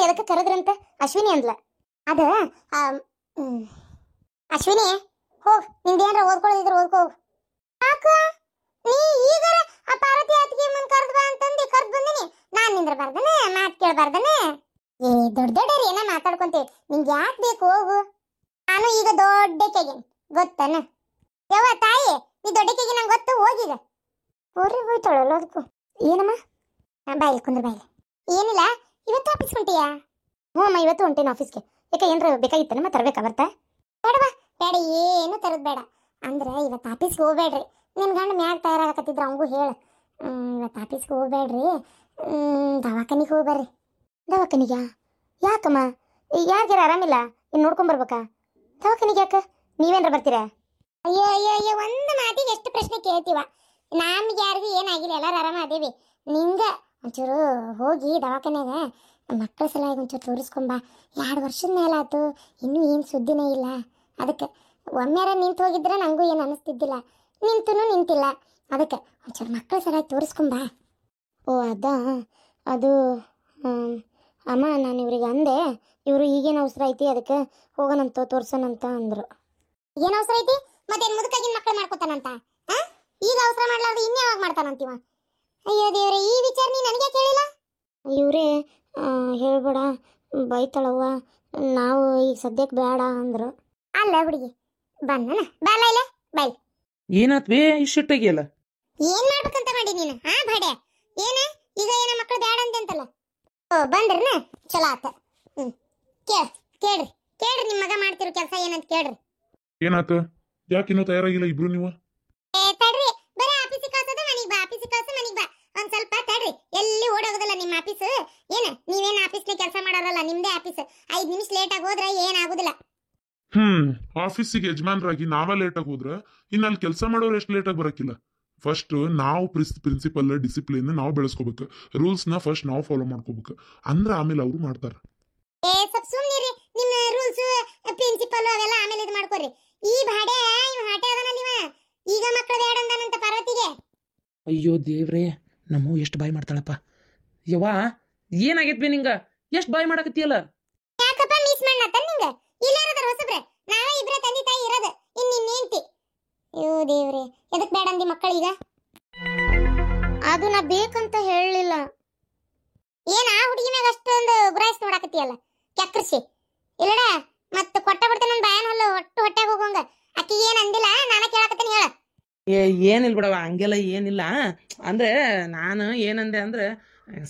ಎದಕ್ಕೆ ಕರೆದ್ರಂತ ಅಶ್ವಿನಿ ಅಂದ್ಲ. ಅದ ಅಶ್ವಿನಿ ಹೋಗ್ ನಿಂದೇನ್ರ ಓದ್ಕೊಳ್ಳೋದಿದ್ರೆ ಓದ್ಕೋ. ಯಾಕ ನೀ ಈಗ ಆ ಪಾರ್ವತಿ ಅತ್ತಿಗೆ ಮುಂದೆ ಕರೆದ್ ಬಾ ಅಂತಂದು ಕರೆದ್ ಬಂದಿನಿ. ನಾನ್ ನಿಂದ್ರ ಬರ್ದನೆ ಮಾತು ಕೇಳಬಾರ್ದನೆ. ಏ ದೊಡ್ಡ ದೊಡ್ಡವ್ರು ಏನ ಮಾತಾಡ್ಕೊಂತೀವಿ, ನಿಂಗೆ ಯಾಕೆ ಬೇಕು ಹೋಗು. ನಾನು ಈಗ ದೊಡ್ಡಕ್ಕೆಗೇನಿ ಗೊತ್ತನ. ಯವ್ವ ತಾಯಿ ನೀ ದೊಡ್ಡಕ್ಕೆಗೆ ನಂಗೆ ಗೊತ್ತು, ಹೋಗೀಗ. ಹೋರಿ ಹೋಯ್ತಾಳಲ್ಲ ಅದಕ್ಕೂ. ಏನಮ್ಮ ಬಾಯಿಲ್ ಕುಂದ್ರ ಬಾಯಿಲ್. ಏನಿಲ್ಲ, ಇವತ್ತು ಆಫೀಸ್ ಹೊಂಟಿಯಾ? ಹ್ಞೂ ಅಮ್ಮ ಇವತ್ತು ಹೊಂಟೇನು ಆಫೀಸ್ಗೆ. ಯಾಕೆ ಏನ್ರ ಬೇಕಾಗಿತ್ತನಮ್ಮ ತರಬೇಕಾ ಬರ್ತಾ? ಬೇಡವಾ ಬೇಡ, ಏನು ತರದ್ ಬೇಡ. ಅಂದ್ರೆ ಇವತ್ತು ಆಫೀಸ್ಗೆ ಹೋಗ್ಬೇಡ್ರಿ. ನಿನ್ ಗಂಡ ಮ್ಯಾಗ ತಯಾರಾಗಕತ್ತಿದ್ರು ಅವಂಗೂ ಹೇಳು. ಇವತ್ತು ಆಫೀಸ್ಗೆ ಹೋಗ್ಬೇಡ್ರಿ, ದವಾಖಾನಿಗೆ ಹೋಗ್ಬರ್ರಿ. ದವಾಖಾನಿಗ ಯಾಕಮ್ಮ? ಯಾರಿಗಾರ ಆರಾಮಿಲ್ಲ, ಇನ್ನು ನೋಡ್ಕೊಂಬರ್ಬೇಕಾ? ದವಾಖಾನಿಗೆ ಯಾಕೆ? ನೀವೇನ್ರ ಬರ್ತೀರಾ? ಅಯ್ಯೋ ಅಯ್ಯೋ ಅಯ್ಯೋ, ಒಂದು ಮಾತಿಗೆ ಎಷ್ಟು ಪ್ರಶ್ನೆ ಕೇಳ್ತೀವ. ನಮ್ಗೆ ಯಾರಿಗೂ ಏನಾಗಿಲ್ಲ, ಎಲ್ಲರೂ ಆರಾಮ ಅದೇವಿ. ನಿಂಗ ಒಂಚೂರು ಹೋಗಿ ದವಾಖಾನ್ಯಾಗ ಮಕ್ಕಳ ಸಲುವಾಗಿ ಒಂಚೂರು ತೋರಿಸ್ಕೊಂಬ. 2 ವರ್ಷದ ಮೇಲೆ ಆಯ್ತು, ಇನ್ನೂ ಏನು ಸುದ್ದಿನೇ ಇಲ್ಲ. ಅದಕ್ಕೆ ಒಮ್ಮೆರ ನಿಂತು ಹೋಗಿದ್ರೆ ನನಗೂ ಏನು ಅನ್ನಿಸ್ತಿದ್ದಿಲ್ಲ, ನಿಂತಿಲ್ಲ. ಅದಕ್ಕೆ ಒಂಚೂರು ಮಕ್ಕಳ ಸಲುವಾಗಿ ತೋರಿಸ್ಕೊಂಬ. ಓ ಅದಾ, ಅದು ಅಮ್ಮ ನಾನು ಇವ್ರಿಗೆ ಅಂದೆ, ಇವರು ಈಗೇನು ಅವಸರ ಐತಿ ಅದಕ್ಕೆ ಹೋಗೋಣಂತ ತೋರ್ಸೋಣಂತ ಅಂದರು. ಏನು ಅವಸರ ಐತಿ? ಮತ್ತೇನು ಮುದುಕಾಗಿನ ಮಕ್ಕಳು ಮಾಡ್ಕೊತಾನಂತ? ಈಗ ಅವಸರ ಮಾಡ್ಲಾರ್ದು ಇನ್ನು ಯಾವಾಗ ಮಾಡ್ತಾನಂತೀವ? ಅಯ್ಯೋ ದೇವ್ರೆ, ಈ ವಿಚಾರ ನೀ ನನಗೆ ಕೇಳಿಲ್ಲ? ಇವರೇ ಹೇಳ್ಬೇಡ ಬೈತಾಳವ್ವ, ನಾವು ಈಗ ಸದ್ಯಕ್ಕೆ ಬೇಡ ಅಂದರು. ಅಲ್ಲ ಹುಡುಗಿ ಬಂದನ ಬಾಲ ಇಲ್ಲ ಬೈ. ಏನಾತ್ ಬೇ ಇಷ್ಟೊಟ್ಟಿಗೆಲ್ಲ ಏನ್ ಮಾಡ್ಬೇಕಂತ ಮಾಡಿ ನೀನು? ಬಾಡೆ ಏನ ಈಗ ಏನ ಮಕ್ಕಳು ಬೇಡ ಅಂತಂತಲ್ಲ. ಓ ಬಂದ್ರನ ಚಲೋ ಆತ. ಕೇಳ್ರಿ ನಿಮ್ಮ ಮಗ ಮಾಡ್ತಿರೋ ಕೆಲಸ ಏನಂತ ಕೇಳ್ರಿ. ಏನಾತ? ಯಾಕೆ ಇನ್ನೂ ತಯಾರಾಗಿಲ್ಲ ಇಬ್ರು ನೀವು? ತಡ್ರಿ, ಬರೀ ಆಫೀಸಿಗೆ ಕಳ್ಸೋದು ಮನಿಗೆ ಬಾ, ಆಫೀಸಿಗೆ ಕಳ್ಸು ಮನಿಗೆ ಬಾ. ಒಂದ್ ಸ್ವಲ್ಪ ತಡ್ರಿ, ಎಲ್ಲಿ ಓಡೋಗೋದಲ್ಲ ನಿಮ್ಮ ಆಫೀಸ್. ಏನ ನೀವೇನು ಆಫೀಸ್ನ ಕೆಲಸ ಮಾಡೋರಲ್ಲ, ನಿಮ್ದೇ ಆಫೀಸ್. 5 ನಿಮಿಷ ಲೇಟ್ ಆಗಿ ಹೋದ್ರೆ ಏನಾಗುದಿಲ್ಲ. ಆಫೀಸಿಗೆ ಯಜಮಾನ್ರಾಗಿ ನಾವೇ ಲೇಟಾಗಿ ಹೋದ್ರ ಇನ್ನು ಅಲ್ಲಿ ಕೆಲಸ ಮಾಡೋರು ಎಷ್ಟು ಲೇಟಾಗಿ ಬರಕಿಲ್ಲ. ಫಸ್ಟ್ ನಾವು ಪ್ರಿನ್ಸಿಪಲ್ ಡಿಸಿಪ್ಲಿನ್ ನಾವು ಬೆಳೆಸ್ಕೋಬೇಕು, ರೂಲ್ಸ್ನ ಫಸ್ಟ್ ನಾವು ಫಾಲೋ ಮಾಡ್ಕೋಬೇಕು, ಅಂದ್ರೆ ಆಮೇಲೆ ಅವರು ಮಾಡ್ತಾರ. ಸ್ವಲ್ಪ ಸುಮ್ಮನಿರಿ, ನಿಮ್ಮ ರೂಲ್ಸ್ ಪ್ರಿನ್ಸಿಪಲ್ ಅವೆಲ್ಲ ಆಮೇಲೆ ಇದು ಮಾಡ್ಕೋರಿ. ಈ ಭಾಡೆ ಹಾಟೆ ಅದನಲ್ಲ ಇವ, ಈಗ ಮಕ್ಕಳು ಬೇಡ ಅಂದಾನಂತ ಪಾರ್ವತಿಗೆ. ಅಯ್ಯೋ ದೇವ್ರೇ, ನಮ್ಮ ಎಷ್ಟು ಬಾಯ್ ಮಾಡ್ತಾಳಪ್ಪ. ಯವ್ವ ಏನಾಗೈತ್ ಬೇ ನಿಂಗ? ಎಷ್ಟು ಬಾಯ್ ಮಾಡಕತ್ತಿಯಲ್ಲ? ಯಾಕಪ್ಪ ಮಿಸ್ ಮಾಡತ್ತ ನಿಂಗ? ಇಲ್ಲಾರದರ ಹೊಸಬ್ರೆ ನಾವೇ ಇಬ್ರೆ ತಂದೆ ತಾಯಿ ಇರೋದು, ಇನ್ನೇಂತಿ. ಅಯ್ಯೋ ದೇವ್ರೆ, ಎದಕ್ ಬೇಡ ಅಂದಿ ಮಕ್ಕಳೀಗ? ಅದು ನಾ ಬೇಕಂತ ಹೇಳಲಿಲ್ಲ. ಏನ್ ಆ ಹುಡುಗಿ ಮ್ಯಾಗ ಅಷ್ಟೊಂದು ಗುರಾಯಿಸ್ ನೋಡಾಕತ್ತಿಯಲ್ಲ ಚಕ್ರಸಿ? ಇಲ್ಲಡ ಮತ್ತೆ ಕೊಟ್ಟ ಬಿಡ್ತೇನೆ ನನ್ನ ಬಾಯನ್ ಹೊಲ್ಲ ಹೊಟ್ಟೆಗೆ ಹೋಗೋಂಗ. ಅಕ್ಕಿ ಏನ್ ಅಂದಿಲ್ಲ, ನಾನ ಕೇಳಾಕತ್ತೀನಿ ಹೇಳ. ಏನಿಲ್ಲ ಬಿಡವ, ಹಂಗೆಲ್ಲ ಏನಿಲ್ಲ. ಅಂದ್ರೆ ನಾನು ಏನಂದೆ ಅಂದ್ರೆ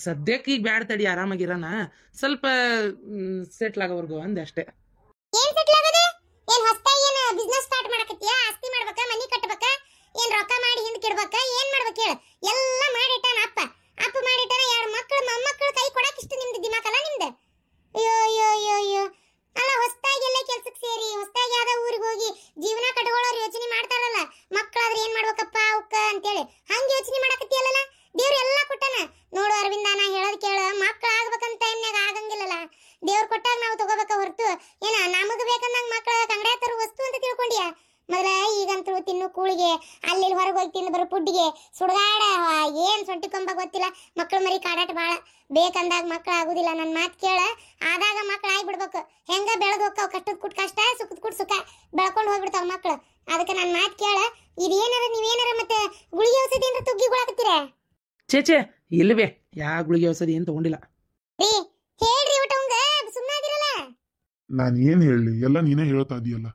ಸದ್ಯಕ್ಕೆ ಈಗ ಬ್ಯಾಡ ತಡಿ, ಆರಾಮಾಗಿರೋಣ, ಸ್ವಲ್ಪ ಸೆಟ್ಲ್ ಆಗೋವರೆಗೂ ಅಂದೆ ಅಷ್ಟೇ. ಏನ್ ಸೆಟ್ಲ್ ಆಗೋದು? ಏನ್ ಹೊಸದಾಗಿ ಏನ್ ಬಿಸ್ನೆಸ್ ಸ್ಟಾರ್ಟ್ ಮಾಡಕತ್ತೀಯಾ? ಆಸ್ತಿ ಮಾಡ್ಬೇಕಾ, ಮನಿ ಕಟ್ಟಬೇಕಾ, ಏನ್ ರೊಕ್ಕ ಮಾಡಿ ಹಿಂದ್ ಕಿಡ್ಬೇಕಾ, ಏನ್ ಮಾಡ್ಬೇಕು ಹೇಳ? ಎಲ್ಲ ಮಾಡಿಟ್ಟಾನ ಅಪ್ಪ ಮಾಡಿಟ್ಟಾನ. 2 ಮಕ್ಕಳು ಮೊಮ್ಮಕ್ಕಳು ಕೈ ಕೊಡಕ್ ಇಷ್ಟು ನಿಮ್ದು ದಿಮಾಕಲ್ಲ ನಿಮ್ದು? ಅಯ್ಯೋ ಅಯ್ಯೋ ಅಯ್ಯೋ ಅಯ್ಯೋ. ಅಲ್ಲ ಹೊಸದಾಗಿ ಎಲ್ಲ ಕೆಲ್ಸಕ್ಕೆ ಸೇರಿ ಹೊಸದಾಗಿ ಯಾವ್ದೋ ಊರಿಗೆ ಹೋಗಿ ಜೀವನ ಕಟ್ಕೊಳ್ಳೋರು ಯೋಚನೆ ಮಾಡ್ತಾರಲ್ಲ, ಮಕ್ಕಳಾದ್ರೆ ಏನ್ ಮಾಡ್ಬೇಕಪ್ಪ ಅವಕ್ಕ ಅಂತೇಳಿ ಹಂಗೆ ಯೋಚನೆ ಮಾಡಕತ್ತಿಯಲ್ಲ. ದೇವ್ರು ಎಲ್ಲ ಕೊಟ್ಟಾನ ನೋಡು ಅರವಿಂದ, ನಾ ಹೇಳೋದ್ ಕೇಳ, ಮಕ್ಕಳು ಆಗ್ಬೇಕಂತ ಟೈಮ್ನಾಗ ಆಗಂಗಿಲ್ಲಲ್ಲ. ದೇವ್ರು ಕೊಟ್ಟಾಗ ನಾವು ತಗೋಬೇಕ ಹೊರತು ಏನ ನಮಗ್ ಬೇಕಂದಂಗ ಮಕ್ಕಳ ಕಂಗಡ್ಯಾ ತರೋ ವಸ್ತು ಅಂತ ತಿಳ್ಕೊಂಡಿಯಾ? ಮೊದಲ ಈಗಂತೂ ತಿನ್ನು ಕೂಳಿಗೆ, ಅಲ್ಲಿ ಹೊರಗೆ ಹೋಗಿ ತಿಂದು ಬರೋ ಫುಡ್ಗೆ ಸುಡ್ಗಾಡ ಏನ್ ಸೊಂಟಿ ಕೊಂಬ ಗೊತ್ತಿಲ್ಲ. ಮಕ್ಕಳು ಮರಿ ಕಾಡಾಟ ಬಾಳ, ಬೇಕಂದಾಗ ಮಕ್ಕಳು ಆಗುದಿಲ್ಲ. ನನ್ನ ಮಾತು ಕೇಳ, ಆದಾಗ ಮಕ್ಕಳು ಆಗಿಬಿಡ್ಬೇಕು. ಹೆಂಗ ಬೆಳೆದು ಹೋಗ್ತಾವ, ಕಷ್ಟದ ಕುಟ್ ಕಷ್ಟ, ಸುಖದ ಕುಟ್ ಸುಖ, ಬೆಳ್ಕೊಂಡು ಹೋಗ್ಬಿಡ್ತಾವ ಮಕ್ಕಳು. ಅದಕ್ಕೆ ನನ್ನ ಮಾತು ಕೇಳ. ಇದೇನಾರ ನೀವೇನಾರ ಮತ್ತೆ ಗುಳಿಗೆ ಔಷಧಿ ಏನಾರ ತುಗ್ಗಿಗಳಾಕತ್ತೀರ? ಚೇಚೆ ಇಲ್ವೇ, ಯಾ ಗುಳಿಗೆ ಔಷಧಿ ಏನ್ ತಗೊಂಡಿಲ್ಲ ರೀ. ಹೇಳ್ರಿ ಊಟ ಅವಂಗ, ಸುಮ್ಮನಾಗಿರಲ್ಲ. ನಾನು ಏನು ಹೇಳಲಿ, ಎಲ್ಲ ನೀನೇ ಹೇಳ್ತಾ ಇದೀಯಲ್ಲ.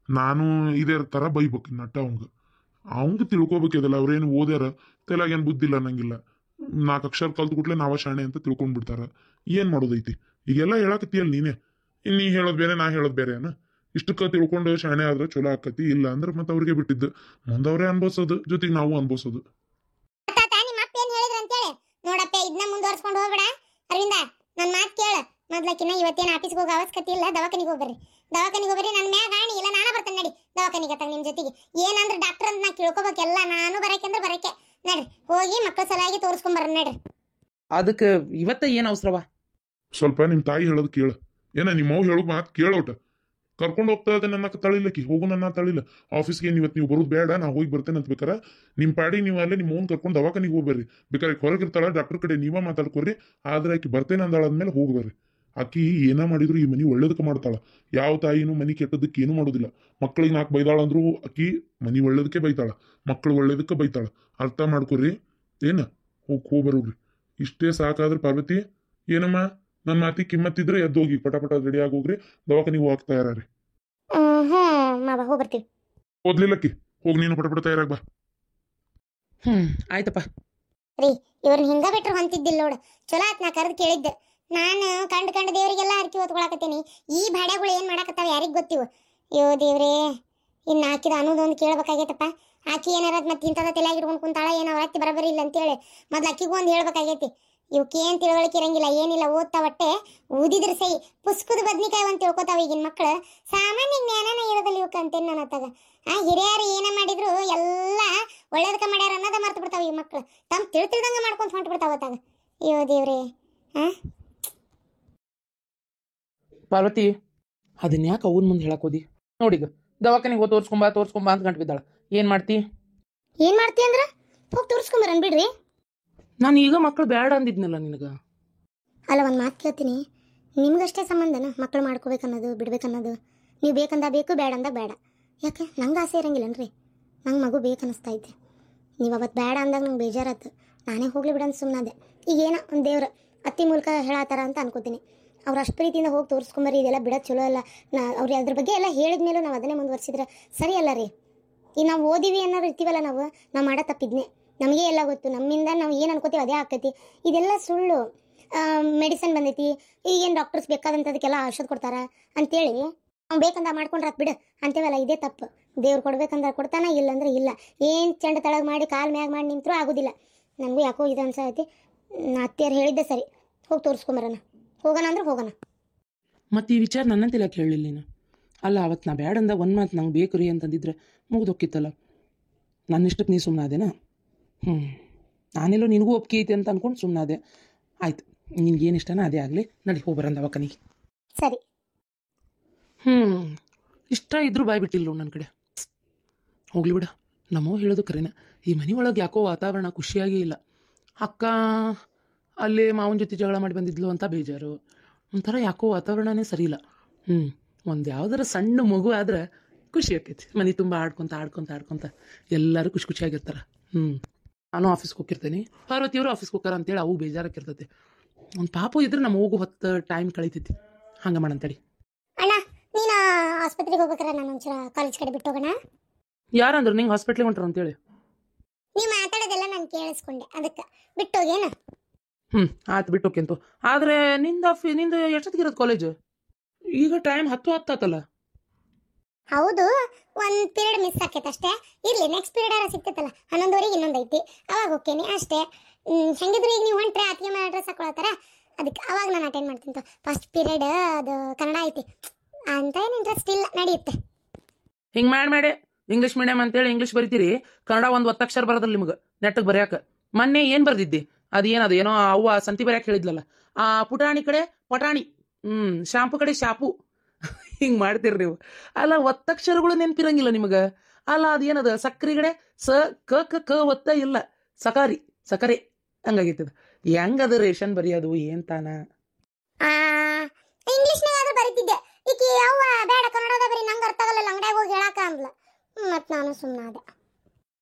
ನಾನು ಇದೇ ಥರ ಬೈಬೇಕು ನಟ್ಟ ಅವಂಗ ತಿಳ್ಕೊಬೇಕಿದಲ್ಲ. ಅವ್ರೇನು ಓದ್ಯಾರ, ತೆಲಾಗೇನು ಬುದ್ಧಿಲ್ಲ ಅನ್ನಂಗಿಲ್ಲ. 4 ಅಕ್ಷರ ಕಲ್ತು ಕೂಡಲೇ ನಾವ ಶಾಣೆ ಅಂತ ತಿಳ್ಕೊಂಡ್ಬಿಡ್ತಾರ. ಏನು ಮಾಡೋದೈತಿ? ಈಗೆಲ್ಲ ಹೇಳಕತ್ತೀಯಲ್ಲ ನೀನೇ. ನೀ ಹೇಳೋದು ಬೇರೆ, ನಾ ಹೇಳೋದು ಬೇರೆ ಅನ್ನ. ಇಷ್ಟಕ್ಕೆ ತಿಳ್ಕೊಂಡು ಶಾಣೆ ಆದ್ರೆ ಚಲೋ ಆಕತಿ, ಇಲ್ಲ ಅಂದ್ರೆ ಮತ್ತೆ ಅವ್ರಿಗೆ ಬಿಟ್ಟಿದ್ದು, ಮುಂದವ್ರೇ ಅನ್ಭವಿಸೋದು, ಜೊತೆಗೆ ನಾವು ಅನ್ಭವಿಸೋದು. ನಿಮ್ಮ ಅಪ್ಪ ಏನ್ ಹೇಳಿದ್ರ ಅಂತೇಳಿ ನೋಡಪ್ಪ, ಇದನ್ನ ಮುಂದುವರ್ಸ್ಕೊಂಡು ಹೋಗ್ಬೇಡ ಅರವಿಂದ. ನನ್ನ ಮಾತು ಕೇಳ, ಮೊದ್ಲಕ್ಕಿನ್ನ ಇವತ್ತೇನು ಆಫೀಸ್ಗೆ ಹೋಗೋ ಅವಶ್ಯಕತೆ ಇಲ್ಲ. ದವಾಖಾನಿಗೆ ಹೋಗ್ಬರ್ರಿ, ನನ್ನ ಮ್ಯಾಗ ಆಣಿ ಇಲ್ಲ, ನಾನ ಬರ್ತೇನೆ ನಡಿ ದವಾಖಾನಿಗೆ ತಗ ನಿಮ್ ಜೊತೆಗೆ. ಏನಂದ್ರೆ ಡಾಕ್ಟರ್ ಅಂತ ನಾ ಕೇಳ್ಕೊಬೇಕೆಲ್ಲ, ನಾನು ಬರಕಂದ್ರೆ ಬರಕೆ ನಡ್ರಿ. ಹೋಗಿ ಮಕ್ಕಳ ಸಲುವಾಗಿ ತೋರಿಸ್ಕೊಂಬರ್ರ ನಡ್ರಿ. ಅದಕ್ಕೆ ಇವತ್ತ ಏನ್ ಅವಸರವ? ಸ್ವಲ್ಪ ನಿಮ್ ತಾಯಿ ಹೇಳೋದು ಕೇಳ. ಏನ ನಿಮ್ಮ ಅವ್ವ ಹೇಳೋದು ಮಾತು ಕೇಳೋಟ. ಕರ್ಕೊಂಡು ಹೋಗ್ತಾ ಇದ್ದೆ, ನನ್ನ ತಳಿಲ್ಲಕಿ ಹೋಗು, ನನ್ನ ತಳಿಲ್ಲ. ಆಫೀಸ್ಗೆ ಇವತ್ತು ನೀವು ಬರೋದು ಬೇಡ, ನಾ ಹೋಗಿ ಬರ್ತೇನೆ ಅಂತ ಬೇಕಾರ ನಿಮ್ಮ ಪಾಡಿ ನೀವು ಅಲ್ಲೇ ನಿಮ್ಮ ಓನ್ ಕರ್ಕೊಂಡು ದವಾಖಾನಿಗೆ ಹೋಗ್ಬರ್ರಿ. ಬೇಕಾದ್ರೆ ಹೊರಗಿರ್ತಾಳ ಡಾಕ್ಟರ್ ಕಡೆ ನೀವ ಮಾತಾಡ್ಕೊರಿ, ಆದ್ರೆ ಆಕಿ ಬರ್ತೇನೆ ಅಂದಾಳಾದ್ಮೇಲೆ ಹೋಗ್ಬರ್ರಿ. ಆಕಿ ಏನ ಮಾಡಿದ್ರು ಈ ಮನಿ ಒಳ್ಳೇದಕ್ಕೆ ಮಾಡ್ತಾಳ. ಯಾವ ತಾಯಿನೂ ಮನಿ ಕೆಟ್ಟದಕ್ಕೆ ಏನೂ ಮಾಡೋದಿಲ್ಲ. ಮಕ್ಕಳಿಗೆ ನಾಲ್ಕು ಬೈದಾಳ ಅಂದ್ರು ಆಕಿ ಮನಿ ಒಳ್ಳೇದಕ್ಕೆ ಬೈತಾಳ, ಮಕ್ಕಳು ಒಳ್ಳೇದಕ್ಕೆ ಬೈತಾಳ. ಅರ್ಥ ಮಾಡ್ಕೊರಿ. ಏನ ಹೋಗ್ಬರೋಗ್ರಿ. ಇಷ್ಟೇ ಸಾಕಾದ್ರೆ ಪಾರ್ವತಿ, ಏನಮ್ಮ ನನ್ನ ಮಾತಿ ಕಿಮ್ಮತ್ತಿದ್ರೆ ಎದ್ದೋಗಿ ಪಟ ರೆಡಿ ಆಗೋಗ್ರಿ, ದವಾಖಾನಿಗೆ ಹೋಗಕ್ ತಯಾರಿ. ಹ್ಞೂ ಮಾವ ಹೋಗಿ ಬರ್ತೀವಿ. ಓದ್ಲಿಲ್ಲಕ್ಕಿ ಹೋಗಿ ನೀನು ಪಟ ತಯಾರಾಗ ಬಾ. ಆಯ್ತಪ್ಪ. ರೀ ಇವ್ರನ್ನ ಹಿಂಗ ಬಿಟ್ರೆ ಹೊಂತಿದ್ದಿಲ್ಲ ನೋಡು. ಚಲೋ ಆತ್ ನಾ ಕರೆದು ಕೇಳಿದ್ದೆ. ನಾನು ಕಂಡು ದೇವರಿಗೆಲ್ಲ ಅರ್ಕಿ ಹೊತ್ಕೊಳಕತ್ತೇನಿ. ಈ ಭಾಡ್ಯಾಗಳು ಏನು ಮಾಡಾಕತ್ತಾವ ಯಾರಿಗೆ ಗೊತ್ತಿವು. ಅಯ್ಯೋ ದೇವ್ರೇ, ಇನ್ನು ಹಾಕಿದ ಅನ್ನೋದೊಂದು ಕೇಳ್ಬೇಕಾಗೈತಪ್ಪ. ಆಕಿ ಏನಾರ ಮತ್ತೆ ಇಂಥದ ತಲೆಯಾಗಿ ಇಟ್ಕೊಂಡು ಕುಂತಾಳ, ಏನೋ ಅತ್ತಿ ಬರಬರಿ ಇಲ್ಲ ಅಂತೇಳಿ ಮೊದ್ಲು ಅಕ್ಕಿಗೂ ಒಂದು ಹೇಳ್ಬೇಕಾಗೈತಿ. ಇವಕ್ಕೆ ಏನು ತಿಳುವಳಿಕೆ ಇರಂಗಿಲ್ಲ, ಏನಿಲ್ಲ, ಓದ್ತಾ ಒಟ್ಟೆ ಊದಿದ್ರೆ ಸೈ ಪುಸ್ಕದ ಬದ್ನಿಕಾಯಿ ಅಂತ ತಿಳ್ಕೊತಾವ ಈಗಿನ ಮಕ್ಕಳು. ಸಾಮಾನ್ಯ ಜ್ಞಾನನೇ ಇರೋದಿಲ್ಲ ಇವಕ್ಕೆ ಅಂತೇನು ನಾನು ಅತ್ತಾಗ. ಹಿರಿಯರು ಏನೇ ಮಾಡಿದ್ರು ಎಲ್ಲ ಒಳ್ಳೇದಕ್ಕೆ ಮಾಡ್ಯಾರ ಅನ್ನೋದ ಮರ್ತು ಬಿಡ್ತಾವ ಈ ಮಕ್ಕಳು. ತಮ್ಮ ತಿಳ್ದಂಗೆ ಮಾಡ್ಕೊಂತ ಹೊಂಟು ಬಿಡ್ತಾವ ಅತ್ತಾಗ. ಅಯ್ಯೋ ದೇವ್ರೇ. ಪಾರ್ವತಿ, ಅದನ್ನ ಯಾಕೆ ಅವನ ಮುಂದೆ ಹೇಳಕ್ ಹೋದಿ? ನೋಡಿಗ ದವಾಖಾನಿಗೆ ಹೋಗಿ ತೋರ್ಸ್ಕೊಂಬಾ ಅಂತ ಗಂಟು ಬಿದ್ದಾಳ. ಏನು ಮಾಡ್ತಿ ಅಂದ್ರೆ ಹೋಗಿ ತೋರಿಸ್ಕೊಂಬರನ್ ಬಿಡ್ರಿ. ನಾನು ಈಗ ಮಕ್ಕಳು ಬೇಡ ಅಂದಿದ್ನಲ್ಲ ನಿನಗೆ. ಅಲ್ಲ ಒಂದು ಮಾತು ಕೇಳ್ತೀನಿ, ನಿಮ್ಗಷ್ಟೇ ಸಂಬಂಧನ ಮಕ್ಕಳು ಮಾಡ್ಕೋಬೇಕನ್ನೋದು ಬಿಡ್ಬೇಕನ್ನೋದು? ನೀವು ಬೇಕಂದ ಬೇಕು, ಬೇಡ ಅಂದಾಗ ಬೇಡ. ಯಾಕೆ ನಂಗೆ ಆಸೆ ಇರಂಗಿಲ್ಲನ್ರಿ? ನಂಗೆ ಮಗು ಬೇಕನ್ನಿಸ್ತಾ ಐತೆ. ನೀವು ಅವತ್ತು ಬೇಡ ಅಂದಾಗ ನಂಗೆ ಬೇಜಾರಾಯ್ತು. ನಾನೇ ಹೋಗ್ಲಿ ಬಿಡಂತ ಸುಮ್ಮನಾದೆ. ಈಗೇನೋ ಒಂದು ದೇವ್ರು ಅತ್ತಿ ಮೂಲಕ ಹೇಳತ್ತಾರ ಅಂತ ಅನ್ಕೋತೀನಿ. ಅವ್ರು ಅಷ್ಟು ಪ್ರೀತಿಯಿಂದ ಹೋಗಿ ತೋರಿಸ್ಕೊಂಬರಿ, ಇದೆಲ್ಲ ಬಿಡೋದು ಚಲೋ ಅಲ್ಲ. ಅವ್ರು ಅದ್ರ ಬಗ್ಗೆ ಎಲ್ಲ ಹೇಳಿದ ಮೇಲೂ ನಾವು ಅದನ್ನೇ ಮುಂದುವರ್ಸಿದ್ರೆ ಸರಿ ಅಲ್ಲ ರೀ. ಈಗ ನಾವು ಓದಿವಿ ಅನ್ನೋರು ಇರ್ತೀವಲ್ಲ, ನಾವು ಮಾಡೋ ತಪ್ಪಿದ್ನೆ. ನಮಗೆ ಎಲ್ಲ ಗೊತ್ತು, ನಮ್ಮಿಂದ ನಾವು ಏನು ಅನ್ಕೋತೀವಿ ಅದೇ ಆಗ್ತೈತಿ. ಇದೆಲ್ಲ ಸುಳ್ಳು. ಮೆಡಿಸನ್ ಬಂದೈತಿ, ಈಗೇನು ಡಾಕ್ಟರ್ಸ್ ಬೇಕಾದಂಥದಕ್ಕೆಲ್ಲ ಔಷಧ ಕೊಡ್ತಾರ ಅಂತೇಳಿ ನಾವು ಬೇಕಂದ ಮಾಡ್ಕೊಂಡ್ರೆ ಬಿಡು ಅಂತೇವಲ್ಲ, ಇದೇ ತಪ್ಪು. ದೇವ್ರು ಕೊಡ್ಬೇಕಂದ್ರೆ ಕೊಡ್ತಾನ, ಇಲ್ಲಂದ್ರೆ ಇಲ್ಲ. ಏನು ಚೆಂಡ ತಳಗ ಮಾಡಿ ಕಾಲು ಮ್ಯಾಗ ಮಾಡಿ ನಿಂತರೂ ಆಗೋದಿಲ್ಲ. ನನಗೂ ಯಾಕೋ ಇದು ಅನ್ಸೈತಿ. ಅತ್ತಿಯರು ಹೇಳಿದ್ದೆ ಸರಿ, ಹೋಗಿ ತೋರಿಸ್ಕೊಂಬರೋಣ. ಹೋಗೋಣ ಅಂದ್ರೆ ಹೋಗೋಣ. ಮತ್ತು ಈ ವಿಚಾರ ನನ್ನಂತೆಲ್ಲ ಕೇಳಲಿಲ್ಲ ನೀನು. ಅಲ್ಲ, ಅವತ್ತು ನಾ ಬ್ಯಾಡ ಅಂದಾಗ ಒಂದು ಮಾತು ನಂಗೆ ಬೇಕು ರೀ ಅಂತಂದಿದ್ರೆ ಮುಗಿದೋಕ್ಕಿತ್ತಲ್ಲ. ನನ್ನ ಇಷ್ಟಕ್ಕೆ ನೀ ಸುಮ್ಮನಾದೇನಾ? ನಾನೆಲ್ಲೋ ನಿನಗೂ ಒಪ್ಪಿಗೆ ಐತೆ ಅಂತ ಅಂದ್ಕೊಂಡು ಸುಮ್ಮನಾದೆ. ಆಯ್ತು, ನಿನ್ಗೇನು ಇಷ್ಟನೋ ಅದೇ ಆಗಲಿ. ನಡಿ ಹೋಗಿ ಬರೋಣ ದವಾಖಾನಿಗೆ. ಸರಿ. ಇಷ್ಟ ಇದ್ರೂ ಬಾಯ್ ಬಿಟ್ಟಿಲ್ಲ ನನ್ನ ಕಡೆ. ಹೋಗ್ಲಿ ಬಿಡ, ನಮ್ಮೋ ಹೇಳೋದು ಕರೆನ. ಈ ಮನೆ ಒಳಗೆ ಯಾಕೋ ವಾತಾವರಣ ಖುಷಿಯಾಗೇ ಇಲ್ಲ. ಅಕ್ಕ ಅಲ್ಲಿ ಮಾವನ ಜೊತೆ ಜಗಳ ಮಾಡಿ ಬಂದಿದ್ಲು ಅಂತ ಬೇಜಾರು. ಒಂಥರ ಯಾಕೋ ವಾತಾವರಣನೇ ಸರಿ ಇಲ್ಲ. ಒಂದು ಯಾವ್ದಾರ ಸಣ್ಣ ಮಗು ಆದ್ರೆ ಖುಷಿ ಆಕೈತಿ. ಮನೆ ತುಂಬ ಆಡ್ಕೊತ ಎಲ್ಲರೂ ಖುಷಿಯಾಗಿರ್ತಾರೆ. ನಾನು ಆಫೀಸ್ಗೆ ಹೋಗಿರ್ತೇನೆ, ಪಾರ್ವತಿಯವರು ಆಫೀಸ್ಗೆ ಹೋಗ್ತಾರ ಅಂತೇಳಿ ಅವು ಬೇಜಾರಾಗಿರ್ತೈತಿ. ಒಂದು ಪಾಪು ಇದ್ರೆ ನಮ್ಮ ಹೋಗು ಹೊತ್ತು ಟೈಮ್ ಕಳೀತೈತಿ. ಹಂಗೆ ಮಾಡಂತಡಿ. ಅಣ್ಣ, ನೀನು ಆಸ್ಪತ್ರೆಗೆ ಹೋಗ್ಬೇಕಾರೆ ನಾನು ಒಂಚೂರ ಕಾಲೇಜ್ ಕಡೆ ಬಿಟ್ಟು ಹೋಗೋಣ. ಯಾರಂದ್ರು ನಿಂಗೆ ಹಾಸ್ಪಿಟ್ಲಿಗೆ ಹೊಂಟ್ರ ಅಂತೇಳಿ? ನೀವು ಮಾತಾಡೋದೆಲ್ಲ ನಾನು ಕೇಳಿಸ್ಕೊಂಡೆ, ಅದಕ್ಕೆ ಬಿಟ್ಟೋಗೇನ? ಆಯ್ತು, ಬಿಟ್ಟೋಕೆಂತು. ಆದರೆ ನಿಂದು ಎಷ್ಟೊತ್ತಿಗೆ ಇರೋದು ಕಾಲೇಜು? ಈಗ ಟೈಮ್ 10 ಆತಲ್ಲ. ಹೌದು, ಒಂದು ಪೀರಿಯಡ್ ಮಿಸ್ ಆಕೈತೆ ಅಷ್ಟೇ. ಇರಲಿ, ನೆಕ್ಸ್ಟ್ ಪೀರಿಯಡ್ ಸಿಗ್ತೈತಲ್ಲ, 11:30 ಇನ್ನೊಂದು ಐತಿ, ಅವಾಗ ಹೋಗ್ತೇನೆ ಅಷ್ಟೇ. ಹೆಂಗಿದ್ರು ಈಗ ನೀವು ಹೊಂಟ್ರೆ ಅತ್ತಿಗೆ ಮೇಲೆ ಡ್ರೆಸ್ ಹಾಕೊಳತ್ತಾರ, ಅದಕ್ಕೆ ಅವಾಗ ನಾನು ಅಟೆಂಡ್ ಮಾಡ್ತೀನಿ. ಫಸ್ಟ್ ಪೀರಿಯಡ್ ಅದು ಕನ್ನಡ ಐತಿ ಅಂತ ಏನು ಇಂಟ್ರೆಸ್ಟ್ ಇಲ್ಲ, ನಡೆಯುತ್ತೆ. ಹಿಂಗೆ ಮಾಡಿ ಇಂಗ್ಲೀಷ್ ಮೀಡಿಯಮ್ ಅಂತೇಳಿ ಇಂಗ್ಲೀಷ್ ಬರಿತೀರಿ, ಕನ್ನಡ ಒಂದು ಒತ್ತಕ್ಷರ ಬರೋದಿಲ್ಲ ನಿಮಗೆ ನೆಟ್ಟಗೆ ಬರೆಯಾಕ. ಮೊನ್ನೆ ಏನು ಬರ್ದಿದ್ದಿ? ಅದೇನದು ಏನೋ ಅವ್ವ ಸಂತಿ ಬರೆಯಕ್ಕೆ ಹೇಳಿದ್ಲಲ್ಲ, ಆ ಪುಟಾಣಿ ಕಡೆ ಪಟಾಣಿ, ಶಾಂಪು ಕಡೆ ಶಾಪು. ಹಿಂಗೆ ಮಾಡ್ತೀರಿ ನೀವು. ಅಲ್ಲ, ಒತ್ತಕ್ಷರಗಳು ನೆನಪಿರಂಗಿಲ್ಲ ನಿಮಗೆ. ಅಲ್ಲ, ಅದೇನದು ಸಕ್ರಿ ಕಡೆ ಕ ಒತ್ತ ಇಲ್ಲ, ಸಕರೆ ಹಂಗಾಗಿತ್ತದ. ಹೆಂಗದು ರೇಷನ್ ಬರೆಯೋದು ಏನ್ ತಾನ? ಇಂಗ್ಲೀಷ್ನಾಗ ಬರೀತಿದ್ದೆ. ಈಗ ಅವ್ವ ಬೇಡ ಕನ್ನಡದ ಬರೀ ನಂಗೆ ಅರ್ಥ ಆಗಲ್ಲ, ಅಂಗಡಿಯಾಗ ಹೋಗಿ ಹೇಳಾಕ ಅಂದ್ಲ. ಮತ್ತು ನಾನು ಸುಮ್ಮನಾದೆ.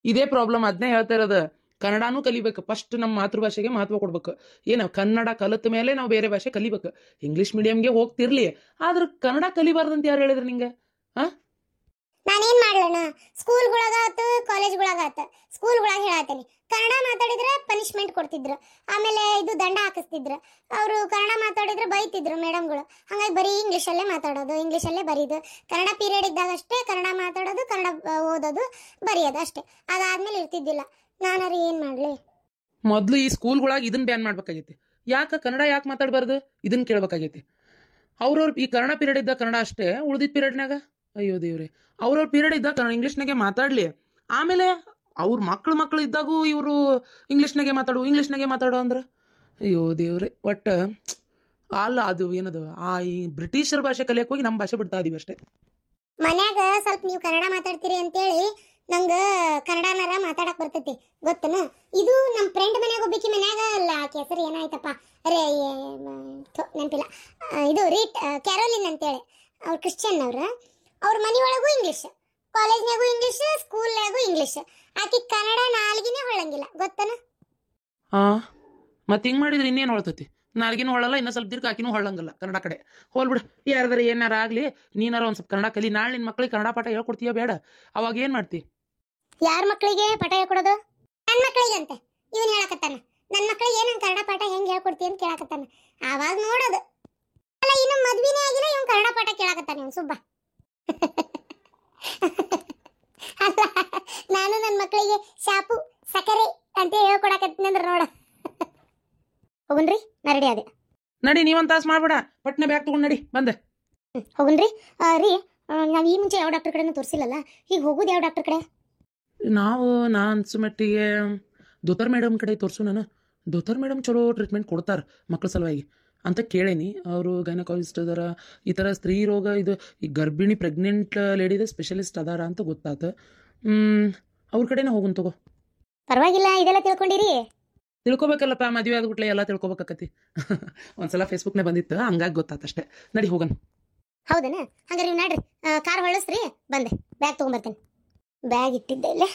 ಇದೇ ಪ್ರಾಬ್ಲಮ್. ಅದನ್ನೇ ಹೇಳ್ತಾ ಇರೋದು. ಕನ್ನಡನೂ ಕಲಿಬೇಕು. ಫಸ್ಟ್ ನಮ್ಮ ಮಾತೃಭಾಷೆಗೆ ಮಹತ್ವ ಕೊಡ್ಬೇಕು. ಏನು ಕನ್ನಡ ಕಲಿತ ಮೇಲೆ ನಾವು ಬೇರೆ ಭಾಷೆ ಕಲಿಬೇಕು. ಇಂಗ್ಲೀಷ್ ಮೀಡಿಯಂಗೆ ಹೋಗ್ತಿರ್ಲಿ, ಆದ್ರೆ ಕನ್ನಡ ಕಲಿಬಾರ್ದಂತ ಯಾರು ಹೇಳಿದ್ರು ನಿಂಗೆ? ನಾನೇನ್ ಮಾಡ್ಲಣ್ಣ, ಸ್ಕೂಲ್ಗಳಾಗಾತು ಕಾಲೇಜ್ಗಳಾಗಾತ, ಸ್ಕೂಲ್ಗಳಾಗ ಹೇಳತ್ತೇನೆ ಕನ್ನಡ ಮಾತಾಡಿದ್ರೆ ಪನಿಷ್ಮೆಂಟ್ ಕೊಡ್ತಿದ್ರು, ಆಮೇಲೆ ಇದು ದಂಡ ಹಾಕಿಸ್ತಿದ್ರು. ಅವರು ಕನ್ನಡ ಮಾತಾಡಿದ್ರೆ ಬೈತಿದ್ರು ಮೇಡಮ್ಗಳು. ಹಾಗಾಗಿ ಬರೀ ಇಂಗ್ಲೀಷಲ್ಲೇ ಮಾತಾಡೋದು, ಇಂಗ್ಲೀಷಲ್ಲೇ ಬರೀದು. ಕನ್ನಡ ಪೀರಿಯಡ್ ಇದ್ದಾಗ ಅಷ್ಟೇ ಕನ್ನಡ ಮಾತಾಡೋದು, ಕನ್ನಡ ಓದೋದು, ಬರೆಯೋದು ಅಷ್ಟೇ. ಅದಾದ್ಮೇಲೆ ಇರ್ತಿದ್ದಿಲ್ಲ. ನಾನಾರು ಏನು ಮಾಡಲಿ? ಮೊದಲು ಈ ಸ್ಕೂಲ್ಗಳಾಗ ಇದನ್ನ ಬ್ಯಾನ್ ಮಾಡ್ಬೇಕಾಗೈತಿ. ಯಾಕೆ ಕನ್ನಡ ಯಾಕೆ ಮಾತಾಡಬಾರ್ದು ಇದನ್ನ ಕೇಳ್ಬೇಕಾಗೈತಿ. ಅವ್ರವ್ರ ಈ ಕನ್ನಡ ಪೀರಿಯಡ್ ಇದ್ದಾಗ ಕನ್ನಡ ಅಷ್ಟೇ, ಉಳಿದಿದ್ದ ಪೀರಿಯಡ್ನಾಗ ಅಯ್ಯೋ ದೇವ್ರೆ, ಅವ್ರವ್ರ ಪೀರಿಯಡ್ ಇದ್ದಾಗ ಕನ್ನಡ ಇಂಗ್ಲೀಷ್ನಾಗೆ ಮಾತಾಡಲಿ. ಆಮೇಲೆ ಅವ್ರ ಮಕ್ಕಳು ಇದ್ದಾಗೂ ಇವರು ಇಂಗ್ಲೀಷ್ನಾಗೆ ಮಾತಾಡೋ ಅಂದ್ರೆ ಅಯ್ಯೋ ದೇವ್ರೆ. ಒಟ್ಟು ಅಲ್ಲ, ಅದು ಏನದು ಈ ಬ್ರಿಟಿಷರ್ ಭಾಷೆ ಕಲಿಯಕ್ಕೆ ಹೋಗಿ ನಮ್ಮ ಭಾಷೆ ಬಿಡ್ತಾ ಇದೀವಿ ಅಷ್ಟೇ. ಮನ್ಯಾಗ ಸ್ವಲ್ಪ ನೀವು ಕನ್ನಡ ಮಾತಾಡ್ತೀರಿ ಅಂತೇಳಿ ನಂಗೆ ಕನ್ನಡನಾರ ಮಾತಾಡಕ್ ಬರ್ತೈತಿ, ಗೊತ್ತನ? ಇದು ನಮ್ಮ ಫ್ರೆಂಡ್ ಮನ್ಯಾಗ ಒಬ್ಬಾಕಿ ಮನ್ಯಾಗ ಅಲ್ಲ, ಆಕೆ ಹೆಸರು ಏನಾಯ್ತಪ್ಪ, ಅರೆ ನೆನಪಿಲ್ಲ, ಕ್ರಿಶ್ಚಿಯನ್ ಅವ್ರ ಮನೆಯೊಳಗೂ ಇಂಗ್ಲಿಷ್, ಕಾಲೇಜ್ನಾಗೂ ಇಂಗ್ಲಿಷ್, ಸ್ಕೂಲ್ನಾಗೂ ಇಂಗ್ಲಿಷ್. ಆಕಿ ಕನ್ನಡ ನಾಲ್ಗಿನೇ ಹೊಳ್ಳಂಗಿಲ್ಲ ಗೊತ್ತನ? ಮತ್ತೆ ಹಿಂಗೆ ಮಾಡಿದ್ರೆ ಇನ್ನೇನು ಹೊಳ್ತೈತಿ? ನಾಲ್ಗಿನೂ ಹೊಳ್ಳಲ್ಲ, ಇನ್ನೂ ಸ್ವಲ್ಪ ದಿರ್ಕ ಆಕಿನೂ ಹೊಳ್ಳಂಗಲ್ಲ ಕನ್ನಡ ಕಡೆ. ಹೋಲ್ಬಿಡು, ಯಾರಾದ್ರೆ ಏನಾರ ಆಗಲಿ, ನೀನಾರ ಒಂದು ಸ್ವಲ್ಪ ಕನ್ನಡ ಕಲಿ. ನಾಳೆ ನಿನ್ನ ಮಕ್ಳಿಗೆ ಕನ್ನಡ ಪಾಠ ಹೇಳ್ಕೊಡ್ತೀಯ ಬೇಡ? ಅವಾಗ ಏನು ಮಾಡ್ತಿ? ಯಾರ ಮಕ್ಕಳಿಗೆ ಪಾಠ ಹೇಳ್ಕೊಡೋದು? ನನ್ನ ಮಕ್ಕಳಿಗೆ ಅಂತೆ ಇವನ್ ಹೇಳಕತ್ತಾನ. ನನ್ನ ಮಕ್ಕಳಿಗೆ ಏನಂತ ಕನ್ನಡ ಪಾಠ ಹೆಂಗೆ ಹೇಳ್ಕೊಡ್ತೀಯ ಅಂತ ಕೇಳಕತ್ತಾನ. ಆವಾಗ ನೋಡೋದು. ಅಲ್ಲ, ಇನ್ನು ಮದ್ವಿನೇ ಆಗಿಲ್ಲ, ಇವ್ನು ಕನ್ನಡ ಪಾಠ ಕೇಳಕತ್ತಾನ ಇವ್ನು ಸುಬ್ಬ. ಅಲ್ಲ, ನಾನು ನನ್ನ ಮಕ್ಕಳಿಗೆ ಶಾಪು ಸಕ್ಕರೆ ಅಂತ ಹೇಳ್ಕೊಡಕತ್ತೀನಿ ಅಂದ್ರೆ ನೋಡ. ಹೋಗುನ್ರಿ, ನಾ ರೆಡಿ ಅದೇ. ನಡಿ, ನೀವೊಂದು ತಾಸು ಮಾಡ್ಬೇಡ, ಪಟ್ನೆ ಬ್ಯಾಗ್ ತಗೊಂಡು ನಡಿ, ಬಂದೆ. ಹೋಗುನ್ರಿ. ರೀ, ನಾವು ಈ ಮುಂಚೆ ಯಾವ ಡಾಕ್ಟರ್ ಕಡೆನೂ ತೋರಿಸಿಲ್ಲಲ್ಲ, ಈಗ ಹೋಗೋದು ಯಾವ ಡಾಕ್ಟರ್ ಕಡೆ? ನಾ ಅನ್ಸೋ ಮಟ್ಟಿಗೆ ದೋತರ್ ಮೇಡಮ್ ಕಡೆ ತೋರಿಸು. ನಾನು ದೋತರ್ ಮೇಡಮ್ ಚಲೋ ಟ್ರೀಟ್ಮೆಂಟ್ ಕೊಡ್ತಾರೆ ಮಕ್ಳ ಸಲುವಾಗಿ ಅಂತ ಕೇಳೇನಿ. ಅವರು ಗೈನಕಾಲಜಿಸ್ಟ್ ಅದಾರ, ಈ ಥರ ಸ್ತ್ರೀ ರೋಗ, ಇದು ಈ ಗರ್ಭಿಣಿ ಪ್ರೆಗ್ನೆಂಟ್ ಲೇಡಿದ ಸ್ಪೆಷಲಿಸ್ಟ್ ಅದಾರ ಅಂತ ಗೊತ್ತಾತ. ಅವ್ರ ಕಡೆನೇ ಹೋಗುನ್ ತಗೋ. ಪರವಾಗಿಲ್ಲ, ಇದೆಲ್ಲ ತಿಳ್ಕೊಂಡಿರಿ? ತಿಳ್ಕೊಬೇಕಲ್ಲಪ್ಪ, ಮದುವೆ ಆದ್ಬಿಟ್ಲೆ ಎಲ್ಲ ತಿಳ್ಕೊಬೇಕಾಕತಿ. ಒಂದ್ಸಲ ಫೇಸ್ಬುಕ್ನೇ ಬಂದಿತ್ತು, ಹಂಗಾಗಿ ಗೊತ್ತಾತಷ್ಟೇ. ನಡಿ ಹೋಗನ್. ಹೌದನ? ಹಂಗಾರೆ ನೀವು ನಡ್ರಿ, ಕಾರ್ ಹೊಳಸ್ರಿ, ಬಂದೆ ಬ್ಯಾಗ್ ತೊಗೊಂಬರ್ತೇನೆ. ಬ್ಯಾಗ್ ಇಟ್ಟಿದ್ದೆ ಇಲ್ಲೇ.